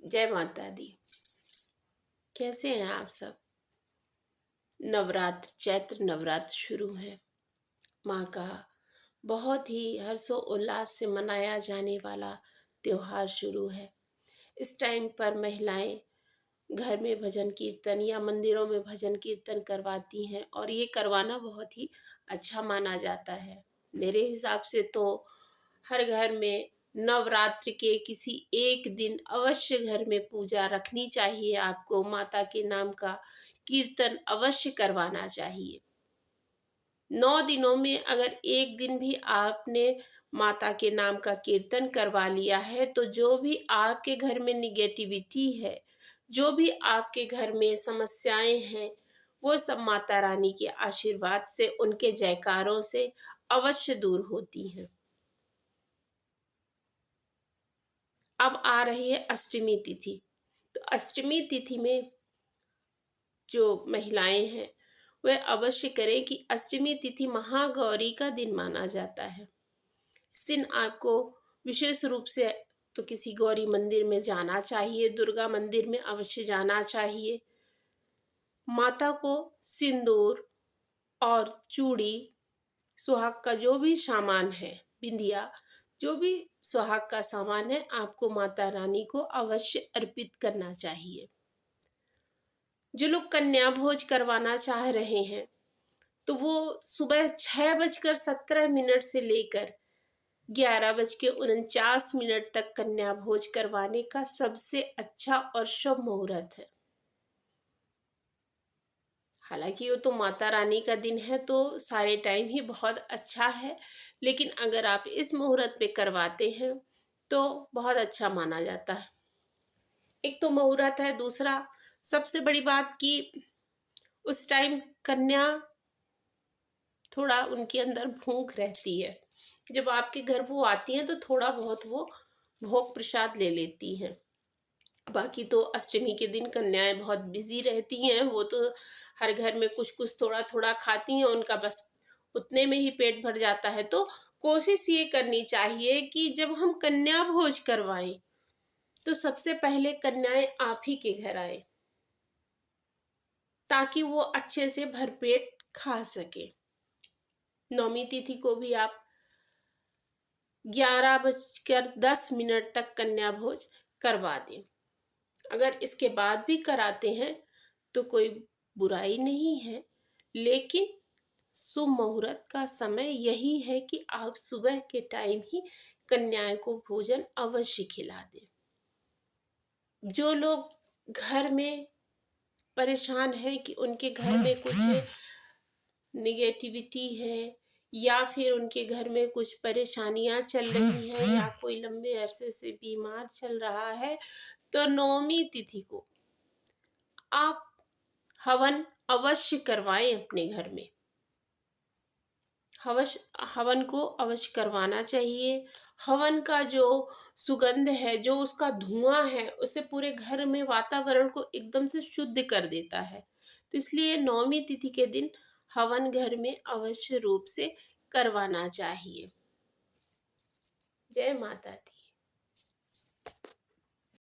जय माता दी। कैसे हैं आप सब? नवरात्र, चैत्र नवरात्र शुरू है। माँ का बहुत ही हर्षो उल्लास से मनाया जाने वाला त्योहार शुरू है। इस टाइम पर महिलाएं घर में भजन कीर्तन या मंदिरों में भजन कीर्तन करवाती हैं और ये करवाना बहुत ही अच्छा माना जाता है। मेरे हिसाब से तो हर घर में नवरात्र के किसी एक दिन अवश्य घर में पूजा रखनी चाहिए। आपको माता के नाम का कीर्तन अवश्य करवाना चाहिए। 9 दिनों में अगर एक दिन भी आपने माता के नाम का कीर्तन करवा लिया है तो जो भी आपके घर में निगेटिविटी है, जो भी आपके घर में समस्याएं हैं, वो सब माता रानी के आशीर्वाद से, उनके जयकारों से अवश्य दूर होती हैं। अब आ रही है अष्टमी तिथि। तो अष्टमी तिथि में जो महिलाएं हैं वह अवश्य करें कि अष्टमी तिथि महागौरी का दिन माना जाता है। इस दिन आपको विशेष रूप से तो किसी गौरी मंदिर में जाना चाहिए, दुर्गा मंदिर में अवश्य जाना चाहिए। माता को सिंदूर और चूड़ी, सुहाग का जो भी सामान है, बिंदिया, जो भी सुहाग का सामान है, आपको माता रानी को अवश्य अर्पित करना चाहिए। जो लोग कन्या भोज करवाना चाह रहे हैं तो वो सुबह 6:17 से लेकर 11:49 तक कन्या भोज करवाने का सबसे अच्छा और शुभ मुहूर्त है। हालांकि वो तो माता रानी का दिन है तो सारे टाइम ही बहुत अच्छा है, लेकिन अगर आप इस मुहूर्त पे करवाते हैं तो बहुत अच्छा माना जाता है। एक तो मुहूर्त है, दूसरा सबसे बड़ी बात कि उस टाइम कन्या थोड़ा उनके अंदर भूख रहती है। जब आपके घर वो आती हैं तो थोड़ा बहुत वो भोग प्रसाद ले लेती हैं। बाकी तो अष्टमी के दिन कन्याएं बहुत बिजी रहती हैं, वो तो हर घर में कुछ कुछ थोड़ा थोड़ा खाती हैं, उनका बस उतने में ही पेट भर जाता है। तो कोशिश ये करनी चाहिए कि जब हम कन्या भोज करवाएं तो सबसे पहले कन्याएं आप ही के घर आए ताकि वो अच्छे से भरपेट खा सके। नौमी तिथि को भी आप 11:10 तक कन्या भोज करवा दें। अगर इसके बाद भी कराते हैं तो कोई बुराई नहीं है, लेकिन शुभ मुहूर्त का समय यही है कि आप सुबह के टाइम ही कन्याओं को भोजन अवश्य खिला दें। जो लोग घर में परेशान है कि उनके घर में कुछ निगेटिविटी है या फिर उनके घर में कुछ परेशानियां चल रही हैं या कोई लंबे अरसे से बीमार चल रहा है, तो नौमी तिथि को आप हवन अवश्य करवाएं अपने घर में। हवन को अवश्य करवाना चाहिए। हवन का जो सुगंध है, जो उसका धुआं है, उससे पूरे घर में वातावरण को एकदम से शुद्ध कर देता है। तो इसलिए नौमी तिथि के दिन हवन घर में अवश्य रूप से करवाना चाहिए। जय माता दी।